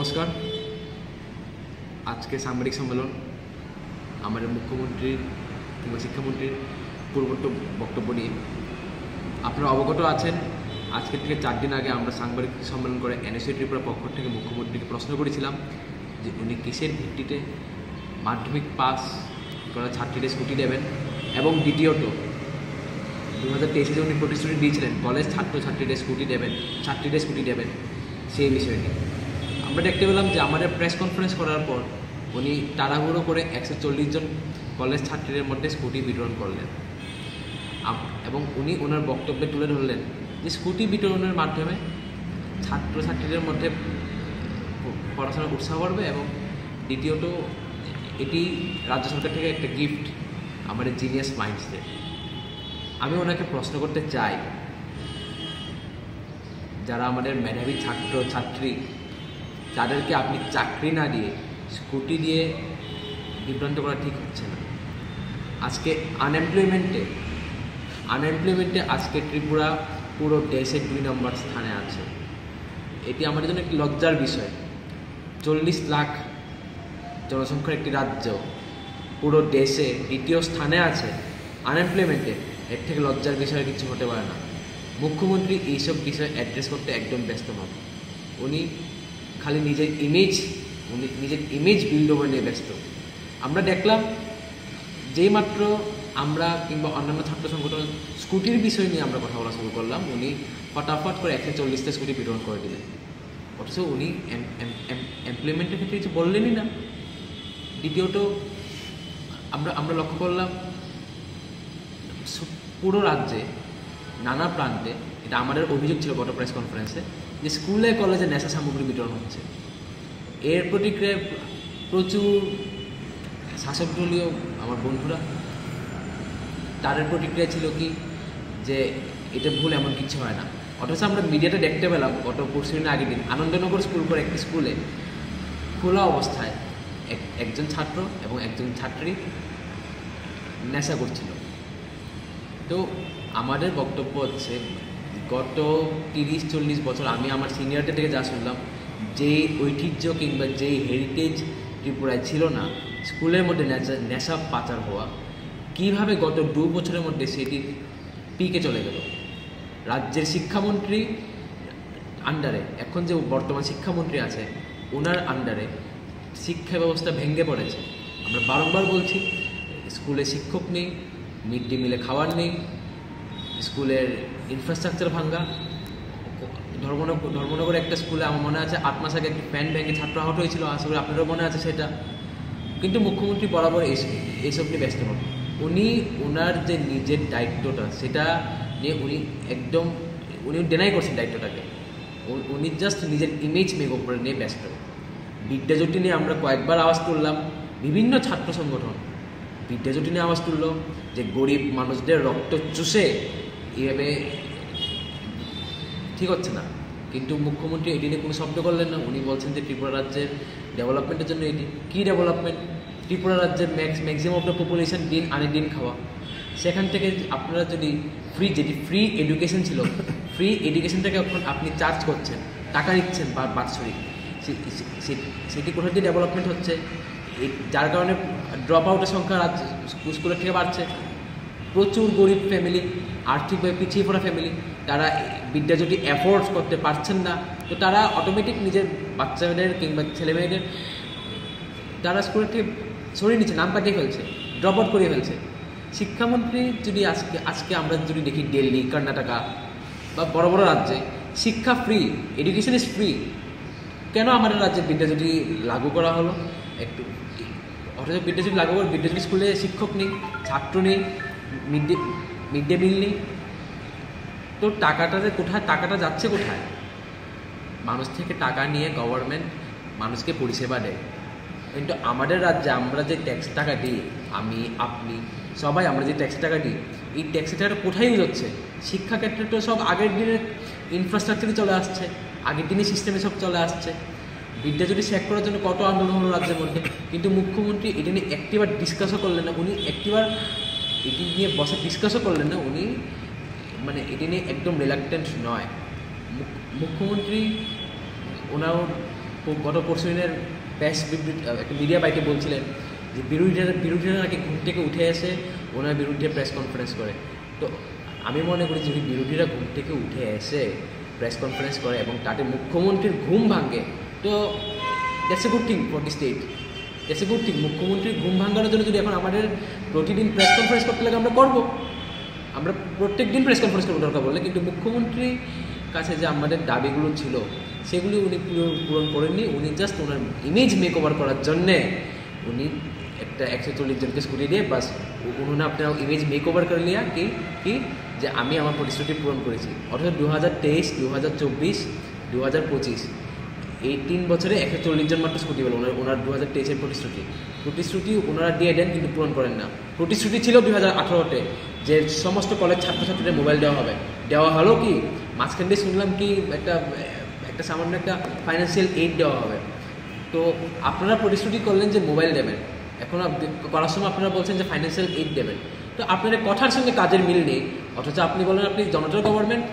নমস্কার। আজকে সাংবাদিক সম্মেলন আমাদের মুখ্যমন্ত্রীর কিংবা শিক্ষামন্ত্রীর পূর্ববর্তী বক্তব্য নিয়ে। আপনারা অবগত আছেন, আজকে থেকে 4 দিন আগে আমরা সাংবাদিক সম্মেলন করে এনএসইউ ত্রিপুরা পক্ষ থেকে মুখ্যমন্ত্রীকে প্রশ্ন করেছিলাম যে উনি কিসের ভিত্তিতে মাধ্যমিক পাস করা ছাত্রীদের স্কুটি দেবেন, এবং দ্বিতীয়ত 2023 যে উনি প্রতিশ্রুতি দিয়েছিলেন কলেজ ছাত্রছাত্রীদের স্কুটি দেবেন সেই বিষয়টি। আমরা দেখতে পেলাম যে আমাদের প্রেস কনফারেন্স করার পর উনি তাড়াহুড়ো করে 140 জন কলেজ ছাত্রীদের মধ্যে স্কুটি বিতরণ করলেন, এবং উনি ওনার বক্তব্যে তুলে ধরলেন যে স্কুটি বিতরণের মাধ্যমে ছাত্রছাত্রীদের মধ্যে পড়াশোনার উৎসাহ বাড়বে, এবং দ্বিতীয়ত এটি রাজ্য সরকার থেকে একটা গিফট আমাদের জিনিয়াস মাইন্ডসদের। আমি ওনাকে প্রশ্ন করতে চাই, যারা আমাদের মেধাবী ছাত্রছাত্রী তাদেরকে আপনি চাকরি না দিয়ে স্কুটি দিয়ে বিভ্রান্ত করা ঠিক হচ্ছে না। আজকে আনএমপ্লয়মেন্টে আজকে ত্রিপুরা পুরো দেশে 2 নম্বর স্থানে আছে। এটি আমাদের জন্য একটি লজ্জার বিষয়। 40 লাখ জনসংখ্যার একটি রাজ্য পুরো দেশে 2য় স্থানে আছে আনএমপ্লয়মেন্টে। এর থেকে লজ্জার বিষয়ে কিছু হতে পারে না। মুখ্যমন্ত্রী এইসব বিষয় অ্যাড্রেস করতে একদম ব্যস্ত নন। উনি খালি নিজের ইমেজ বিল্ড ওভার নিয়ে ব্যস্ত। আমরা দেখলাম যেই মাত্র আমরা কিংবা অন্যান্য ছাত্র সংগঠন স্কুটির বিষয় নিয়ে আমরা কথা বলা শুরু করলাম, উনি ফটাফট করে 140টা স্কুটি বিতরণ করে দিলেন। অথচ উনি এমপ্লয়মেন্টের ক্ষেত্রে কিছু বললেনই না। দ্বিতীয়ত আমরা লক্ষ্য করলাম পুরো রাজ্যে নানা প্রান্তে, এটা আমাদের অভিযোগ ছিল গত প্রেস কনফারেন্সে, যে স্কুলে কলেজে নেশা সামগ্রী বিতরণ হচ্ছে। এর প্রতিক্রিয়ায় প্রচুর শাসক দলীয় আমার বন্ধুরা, তাদের প্রতিক্রিয়া ছিল কি যে এটা ভুল, এমন কিছু হয় না। অথচ আমরা মিডিয়াতে দেখতে পেলাম গত পরশু দিনের আগের দিন আনন্দনগর স্কুল করে একটি স্কুলে খোলা অবস্থায় একজন ছাত্র এবং একজন ছাত্রী নেশা করছিল। তো আমাদের বক্তব্য হচ্ছে, গত 30-40 বছর আমি আমার সিনিয়রদের থেকে যা শুনলাম, যেই ঐতিহ্য কিংবা যেই হেরিটেজ ত্রিপুরায় ছিল না, স্কুলের মধ্যে নেশা পাচার হওয়া, কীভাবে গত 2 বছরের মধ্যে সেটির পিকে চলে গেল। রাজ্যের শিক্ষামন্ত্রী আন্ডারে, এখন যে বর্তমান শিক্ষামন্ত্রী আছে ওনার আন্ডারে শিক্ষা ব্যবস্থা ভেঙে পড়েছে। আমরা বারংবার বলছি, স্কুলে শিক্ষক নেই, মিড ডে মিলে খাবার নেই, স্কুলের ইনফ্রাস্ট্রাকচার ভাঙ্গা। ধর্মনগরে একটা স্কুলে আমার মনে আছে 8 মাস আগে একটি ফ্যান ভেঙে ছাত্র আহত হয়েছিল, আশা করি আপনারও মনে আছে সেটা। কিন্তু মুখ্যমন্ত্রী বরাবর এইসব নিয়ে ব্যস্ত হন। উনি ওনার যে নিজের দায়িত্বটা সেটা নিয়ে উনি ডেনাই করছেন দায়িত্বটাকে। উনি জাস্ট নিজের ইমেজ মেক ওভার নিয়ে ব্যস্ত। বিদ্যাজ্যোতি নিয়ে আমরা কয়েকবার আওয়াজ তুললাম, বিভিন্ন ছাত্র সংগঠন বিদ্যাজ্যোতি নিয়ে আওয়াজ তুলল যে গরিব মানুষদের রক্ত চুষে এইভাবে ঠিক হচ্ছে না। কিন্তু মুখ্যমন্ত্রী এটি নিয়ে কোনো শব্দ করলেন না। উনি বলছেন যে ত্রিপুরা রাজ্যের ডেভেলপমেন্টের জন্য এটি কী ডেভেলপমেন্ট? ত্রিপুরা রাজ্যের ম্যাক্সিমাম অফ দ্য পপুলেশন দিন আনে দিন খাওয়া। সেখান থেকে আপনারা যদি ফ্রি এডুকেশন ছিল, ফ্রি এডুকেশনটাকে এখন আপনি চার্জ করছেন, টাকা দিচ্ছেন বাৎসরিক, সেটি কোথাও দিয়ে ডেভেলপমেন্ট হচ্ছে? যার কারণে ড্রপ আউটের সংখ্যা স্কুলের থেকে বাড়ছে। প্রচুর গরিব ফ্যামিলি, আর্থিকভাবে পিছিয়ে পড়া ফ্যামিলি, তারা বিদ্যাজ্যোতি অ্যাফোর্ড করতে পারছেন না। তো তারা অটোমেটিক নিজের বাচ্চাদের কিংবা ছেলেমেয়েদের তারা স্কুলের থেকে সরিয়ে নিচ্ছে, নাম কাটিয়ে ফেলছে, ড্রপ আউট করিয়ে ফেলছে। শিক্ষামন্ত্রী যদি আজকে আমরা যদি দেখি দিল্লি, কর্ণাটকা বা বড় বড় রাজ্যে শিক্ষা ফ্রি, এডুকেশন ইজ ফ্রি, কেন আমাদের রাজ্যে বিদ্যাজ্যোতি লাগু করা হলো? অথচ বিদ্যাজ্যোতি লাগু করে বিদ্যাজ্যোতি স্কুলে শিক্ষক নেই, ছাত্র নেই, মিড ডে মিল নেই। তো টাকাটা যাচ্ছে কোথায়? মানুষ থেকে টাকা নিয়ে গভর্নমেন্ট মানুষকে পরিষেবা দেয়। কিন্তু আমাদের রাজ্যে আমরা যে ট্যাক্স টাকা দিই, আমি আপনি সবাই আমরা যে ট্যাক্স টাকা দিই, এই ট্যাক্সের টাকাটা কোথায় ইউজ হচ্ছে? শিক্ষাক্ষেত্রে তো সব আগের দিনের ইনফ্রাস্ট্রাকচারে চলে আসছে, আগের দিনের সিস্টেমে সব চলে আসছে। বিদ্যাজ্যোতি শেখ করার জন্য কত আন্দোলন হলো রাজ্যের মধ্যে, কিন্তু মুখ্যমন্ত্রী এটি নিয়ে একটিবার ডিসকাসও করলেন না। উনি একটিবার এটি নিয়ে বসে ডিসকাসও করলেন না। উনি এটি নিয়ে একদম রিলাক্টেন্ট নয়। মুখ্যমন্ত্রী ওনার গত পরশু দিনের প্রেস বিবৃতি একটা মিডিয়া বাইকে বলছিলেন যে বিরোধীরা নাকি ঘুম থেকে উঠে এসে ওনার বিরুদ্ধে প্রেস কনফারেন্স করে। তো আমি মনে করি যদি বিরোধীরা ঘুম থেকে উঠে এসে প্রেস কনফারেন্স করে এবং তাতে মুখ্যমন্ত্রীর ঘুম ভাঙে, তো that's a good thing for the state, that's a good thing. মুখ্যমন্ত্রীর ঘুম ভাঙানোর জন্য যদি এখন আমাদের প্রতিদিন প্রেস কনফারেন্স করতে লাগে আমরা করবো, আমরা প্রত্যেক দিন প্রেস কনফারেন্স করবো দরকার বললে, কিন্তু মুখ্যমন্ত্রীর কাছে যে আমাদের দাবিগুলো ছিল সেগুলি উনি পূরণ করেননি। উনি জাস্ট ওনার ইমেজ মেক ওভার করার জন্যে উনি একটা 140 জনকে স্কুটি দিয়ে বাস উन्होंने আপনার ইমেজ মেক ওভার করে লিয়া কি যে আমি আমার প্রতিশ্রুতি পূরণ করেছি। অথচ 2023, 2024, 2025 এই 3 বছরে 140 জন মাত্র স্কুটি পেল। ওনার 2023-এর প্রতিশ্রুতি ওনারা দিয়ে দেন কিন্তু পূরণ করেন না। প্রতিশ্রুতি ছিল 2018-তে যে সমস্ত কলেজ ছাত্রছাত্রীদের মোবাইল দেওয়া হবে, দেওয়া হলো কি? মাঝখান দিয়ে শুনলাম কি একটা সামান্য একটা ফাইন্যান্সিয়াল এইড দেওয়া হবে। তো আপনারা প্রতিশ্রুতি করলেন যে মোবাইল দেবেন, এখন করার সময় আপনারা বলছেন যে ফাইন্যান্সিয়াল এইড দেবেন। তো আপনাদের কথার সঙ্গে কাজের মিল নেই, অথচ আপনি বলেন আপনি জনতার গভর্নমেন্ট,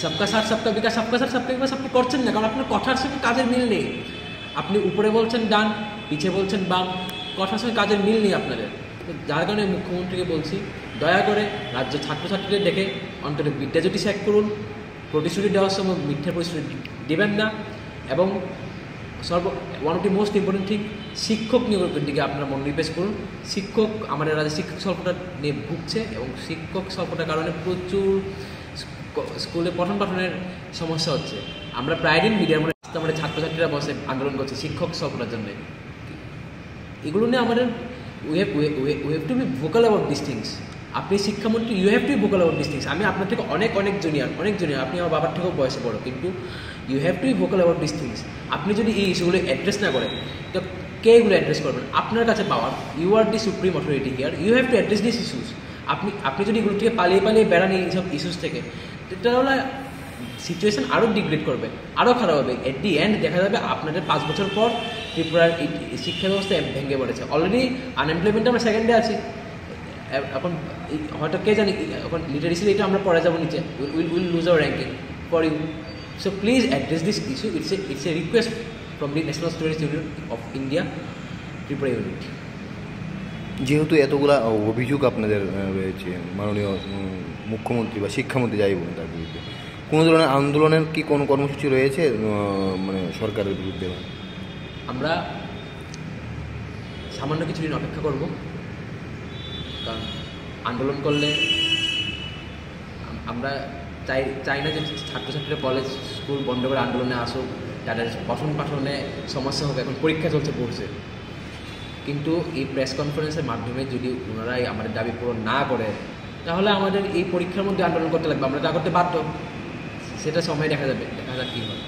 সবকা সাথ সবকা বিকাশ, সবকা সাথ সবকা বিকাশ আপনি করছেন না, কারণ আপনার কথার সঙ্গে কাজের মিল নেই। আপনি উপরে বলছেন ডান, পিছিয়ে বলছেন বাম, কথার সঙ্গে কাজের মিল নেই আপনাদের। তো যার কারণে মুখ্যমন্ত্রীকে বলছি দয়া করে রাজ্যের ছাত্রছাত্রীদের দেখে অন্তত বিদ্যাজ্যোতি শেখ করুন, প্রতিশ্রুতি দেওয়ার সময় মিথ্যা প্রতিশ্রুতি দেবেন না, এবং one of the most important thing, শিক্ষক নিয়োগের দিকে আপনারা মনোনিবেশ করুন। শিক্ষক আমাদের রাজ্যে শিক্ষক স্বল্পতা নিয়ে ভুগছে এবং শিক্ষক স্বল্পতার কারণে প্রচুর স্কুলে পঠন পাঠনের সমস্যা হচ্ছে। আমরা প্রায় দিন মিডিয়ার মধ্যে আমাদের ছাত্রছাত্রীরা বসে আন্দোলন করছে শিক্ষক স্বল্পতার জন্য। এগুলো নিয়ে আমাদের we have to be vocal about this things. আপনি শিক্ষামন্ত্রী, you have to be vocal about this things. আমি আপনার থেকে অনেক জুনিয়র, আপনি আমার বাবার থেকেও বয়সে বড়, কিন্তু you have to be vocal about this things. আপনি যদি এই ইস্যুগুলো অ্যাড্রেস না করেন তো কে এগুলো অ্যাড্রেস করবেন? আপনার কাছে power, you are the supreme authority here, you have to address this issues. আপনি যদি এগুলো থেকে পালিয়ে বেড়ান এইসব ইস্যুস থেকে, তাহলে সিচুয়েশান আরও ডিগ্রেড করবে, আরও খারাপ হবে। এট দি এন্ড দেখা যাবে আপনাদের 5 বছর পর ত্রিপুরার শিক্ষা ব্যবস্থা ভেঙে পড়েছে। অলরেডি আনএমপ্লয়মেন্টে আমরা সেকেন্ডে আছি, এখন হয়তো কে জানি এখন লিটারেসি রেটে আমরা পড়ে যাবো নিচে, will lose our ranking for you. So please address this issue. It's a request from the national students union of India Tripura unit. যেহেতু এতগুলা অভিযোগ আপনাদের রয়েছে মাননীয় মুখ্যমন্ত্রী বা শিক্ষামন্ত্রী যাই বলুন তার বিরুদ্ধে, কোনো ধরনের আন্দোলনের কি কোনো কর্মসূচি রয়েছে মানে সরকারের বিরুদ্ধে? আমরা সামান্য কিছুদিন অপেক্ষা করব, কারণ আন্দোলন করলে আমরা চাই না যে ছাত্রছাত্রীরা কলেজ স্কুল বন্ধ করে আন্দোলনে আসুক, তাদের পঠন পাঠনে সমস্যা হোক। এখন পরীক্ষা চলছে পড়ছে, কিন্তু এই প্রেস কনফারেন্সের মাধ্যমে যদি ওনারাই আমাদের দাবি পূরণ না করে, তাহলে আমাদের এই পরীক্ষার মধ্যে আন্দোলন করতে লাগবে। আমরা তা করতে বাধ্য, সেটা সময় দেখা যাবে, দেখা যাক কী হয়।